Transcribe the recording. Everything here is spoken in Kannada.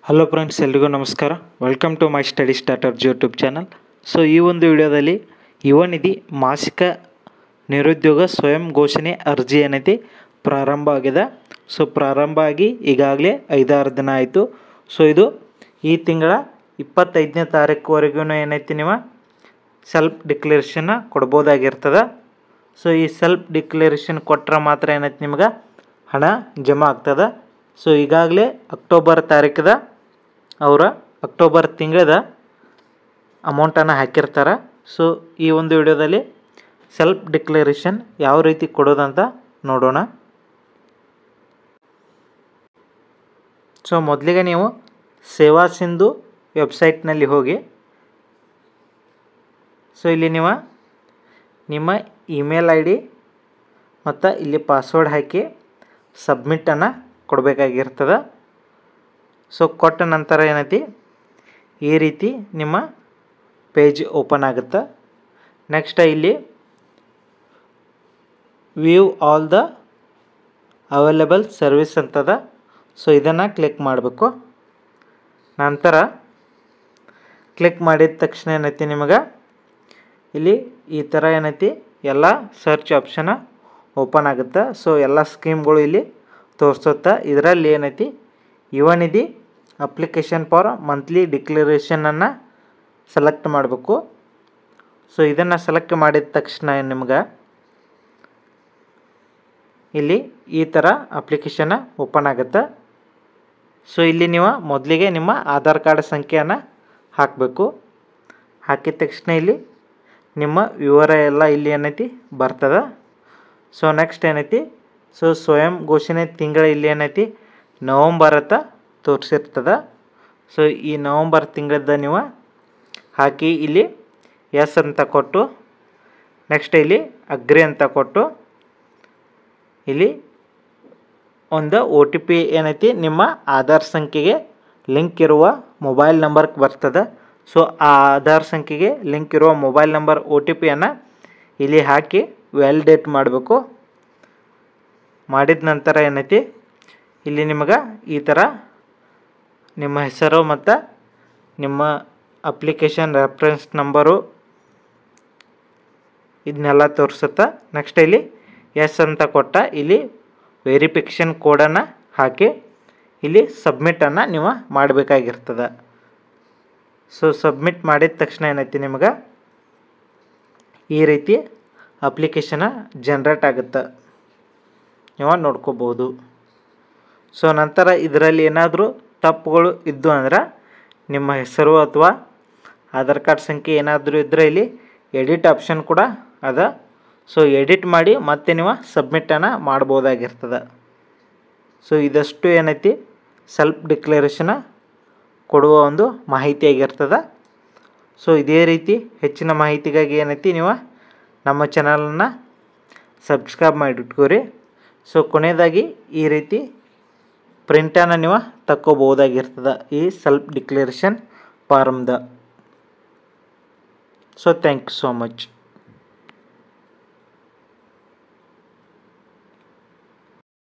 ಹಲೋ ಫ್ರೆಂಡ್ಸ್, ಎಲ್ರಿಗೂ ನಮಸ್ಕಾರ. Welcome to my study starter YouTube channel. So ಈ ಒಂದು ವಿಡಿಯೋದಲ್ಲಿ ಯುವ ನಿಧಿ ಮಾಸಿಕ ನಿರುದ್ಯೋಗ ಸ್ವಯಂ ಘೋಷಣೆ ಅರ್ಜಿ ಏನೈತಿ ಪ್ರಾರಂಭ ಆಗಿದೆ. ಸೊ ಪ್ರಾರಂಭ ಆಗಿ ಈಗಾಗಲೇ 5-6 ದಿನ ಆಯಿತು. ಸೊ ಇದು ಈ ತಿಂಗಳ 25ನೇ ತಾರೀಕುವರೆಗೂ ಏನೈತಿ ನೀವು ಸೆಲ್ಫ್ ಡಿಕ್ಲರೇಷನ್ನ ಕೊಡ್ಬೋದಾಗಿರ್ತದೆ. ಸೊ ಈ ಸೆಲ್ಫ್ ಡಿಕ್ಲರೇಷನ್ ಕೊಟ್ಟರೆ ಮಾತ್ರ ಏನೈತಿ ನಿಮ್ಗೆ ಹಣ ಜಮಾ ಆಗ್ತದೆ. ಸೊ ಈಗಾಗಲೇ ಅಕ್ಟೋಬರ್ ತಾರೀಕದ ಅಕ್ಟೋಬರ್ ತಿಂಗಳದ ಅಮೌಂಟನ್ನು ಹಾಕಿರ್ತಾರೆ. ಸೊ ಈ ಒಂದು ವಿಡಿಯೋದಲ್ಲಿ ಸೆಲ್ಫ್ ಡಿಕ್ಲರೇಷನ್ ಯಾವ ರೀತಿ ಕೊಡೋದಂತ ನೋಡೋಣ. ಸೊ ಮೊದಲಿಗೆ ನೀವು ಸೇವಾ ಸಿಂಧು ವೆಬ್ಸೈಟ್ನಲ್ಲಿ ಹೋಗಿ, ಸೊ ಇಲ್ಲಿ ನೀವು ನಿಮ್ಮ ಇಮೇಲ್ ಐ ಡಿ ಮತ್ತು ಇಲ್ಲಿ ಪಾಸ್ವರ್ಡ್ ಹಾಕಿ ಸಬ್ಮಿಟನ್ನು ಕೊಡಬೇಕಾಗಿರ್ತದೆ. ಸೊ ಕೊಟ್ಟ ನಂತರ ಏನೈತಿ ಈ ರೀತಿ ನಿಮ್ಮ ಪೇಜ್ ಓಪನ್ ಆಗುತ್ತೆ. ನೆಕ್ಸ್ಟ್ ಇಲ್ಲಿ view all the available service ಅಂತದ. ಸೊ ಇದನ್ನು ಕ್ಲಿಕ್ ಮಾಡಬೇಕು. ನಂತರ ಕ್ಲಿಕ್ ಮಾಡಿದ ತಕ್ಷಣ ಏನೈತಿ ನಿಮಗೆ ಇಲ್ಲಿ ಈ ಥರ ಏನೈತಿ ಎಲ್ಲ ಸರ್ಚ್ ಆಪ್ಷನ್ ಓಪನ್ ಆಗುತ್ತೆ. ಸೊ ಎಲ್ಲ ಸ್ಕೀಮ್ಗಳು ಇಲ್ಲಿ ತೋರಿಸುತ್ತೆ. ಇದರಲ್ಲಿ ಏನೈತಿ ಯುವ ನಿಧಿ ಅಪ್ಲಿಕೇಶನ್ ಫಾರ್ ಮಂತ್ಲಿ ಡಿಕ್ಲರೇಷನನ್ನು ಸೆಲೆಕ್ಟ್ ಮಾಡಬೇಕು. ಸೊ ಇದನ್ನು ಸೆಲೆಕ್ಟ್ ಮಾಡಿದ ತಕ್ಷಣ ನಿಮ್ಗೆ ಇಲ್ಲಿ ಈ ಥರ ಅಪ್ಲಿಕೇಶನ್ ಓಪನ್ ಆಗುತ್ತೆ. ಸೊ ಇಲ್ಲಿ ನೀವು ಮೊದಲಿಗೆ ನಿಮ್ಮ ಆಧಾರ್ ಕಾರ್ಡ್ ಸಂಖ್ಯೆಯನ್ನು ಹಾಕಬೇಕು. ಹಾಕಿದ ತಕ್ಷಣ ಇಲ್ಲಿ ನಿಮ್ಮ ವಿವರ ಎಲ್ಲ ಇಲ್ಲಿ ಏನೈತಿ ಬರ್ತದೆ. ಸೊ ನೆಕ್ಸ್ಟ್ ಏನೈತಿ ಸೊ ಸ್ವಯಂ ಘೋಷಣೆ ತಿಂಗಳ ಇಲ್ಲಿ ಏನೈತಿ ನವಂಬರ್ ಅಂತ ತೋರಿಸಿರ್ತದೆ. ಸೊ ಈ ನವಂಬರ್ ತಿಂಗಳದ ನೀವು ಹಾಕಿ ಇಲ್ಲಿ ಎಸ್ ಅಂತ ಕೊಟ್ಟು, ನೆಕ್ಸ್ಟ್ ಇಲ್ಲಿ ಅಗ್ರಿ ಅಂತ ಕೊಟ್ಟು, ಇಲ್ಲಿ ಒಂದು OTP ಏನೈತಿ ನಿಮ್ಮ ಆಧಾರ್ ಸಂಖ್ಯೆಗೆ ಲಿಂಕ್ ಇರುವ ಮೊಬೈಲ್ ನಂಬರ್ಗೆ ಬರ್ತದೆ. ಸೊ ಆ ಆಧಾರ್ ಸಂಖ್ಯೆಗೆ ಲಿಂಕ್ ಇರುವ ಮೊಬೈಲ್ ನಂಬರ್ OTPಯನ್ನು ಇಲ್ಲಿ ಹಾಕಿ ವ್ಯಾಲಿಡೇಟ್ ಮಾಡಬೇಕು. ಮಾಡಿದ ನಂತರ ಏನೈತಿ ಇಲ್ಲಿ ನಿಮಗೆ ಈ ಥರ ನಿಮ್ಮ ಹೆಸರು ಮತ್ತು ನಿಮ್ಮ ಅಪ್ಲಿಕೇಶನ್ ರೆಫರೆನ್ಸ್ ನಂಬರು ಇದನ್ನೆಲ್ಲ ತೋರಿಸುತ್ತೆ. ನೆಕ್ಸ್ಟ್ ಇಲ್ಲಿ ಎಸ್ ಅಂತ ಕೊಟ್ಟ ಇಲ್ಲಿ ವೆರಿಫಿಕೇಷನ್ ಕೋಡನ್ನು ಹಾಕಿ ಇಲ್ಲಿ ಸಬ್ಮಿಟನ್ನು ನೀವು ಮಾಡಬೇಕಾಗಿರ್ತದೆ. ಸೊ ಸಬ್ಮಿಟ್ ಮಾಡಿದ ತಕ್ಷಣ ಏನೈತಿ ನಿಮಗೆ ಈ ರೀತಿ ಅಪ್ಲಿಕೇಶನ ಜನ್ರೇಟ್ ಆಗುತ್ತೆ, ನೀವು ನೋಡ್ಕೋಬೋದು. ಸೊ ನಂತರ ಇದರಲ್ಲಿ ಏನಾದರೂ ತಪ್ಪುಗಳು ಇದ್ದು ಅಂದ್ರೆ ನಿಮ್ಮ ಹೆಸರು ಅಥವಾ ಆಧಾರ್ ಕಾರ್ಡ್ ಸಂಖ್ಯೆ ಏನಾದರೂ ಇದ್ದರೆ ಇಲ್ಲಿ ಎಡಿಟ್ ಆಪ್ಷನ್ ಕೂಡ ಅದ. ಸೊ ಎಡಿಟ್ ಮಾಡಿ ಮತ್ತೆ ನೀವು ಸಬ್ಮಿಟನ್ನು ಮಾಡ್ಬೋದಾಗಿರ್ತದೆ. ಸೊ ಇದಷ್ಟು ಏನೈತಿ ಸೆಲ್ಫ್ ಡಿಕ್ಲರೇಷನ್ ಕೊಡುವ ಒಂದು ಮಾಹಿತಿಯಾಗಿರ್ತದೆ. ಸೊ ಇದೇ ರೀತಿ ಹೆಚ್ಚಿನ ಮಾಹಿತಿಗಾಗಿ ಏನೈತಿ ನೀವು ನಮ್ಮ ಚಾನಲನ್ನು ಸಬ್ಸ್ಕ್ರೈಬ್ ಮಾಡಿಟ್ಕೋರಿ. ಸೊ ಕೊನೆಯದಾಗಿ ಈ ರೀತಿ ಪ್ರಿಂಟನ್ನು ನೀವು ತಕ್ಕೋಬೋದಾಗಿರ್ತದೆ ಈ ಸೆಲ್ಫ್ ಡಿಕ್ಲರೇಷನ್ ಫಾರ್ಮ್ದ. So thank you so much.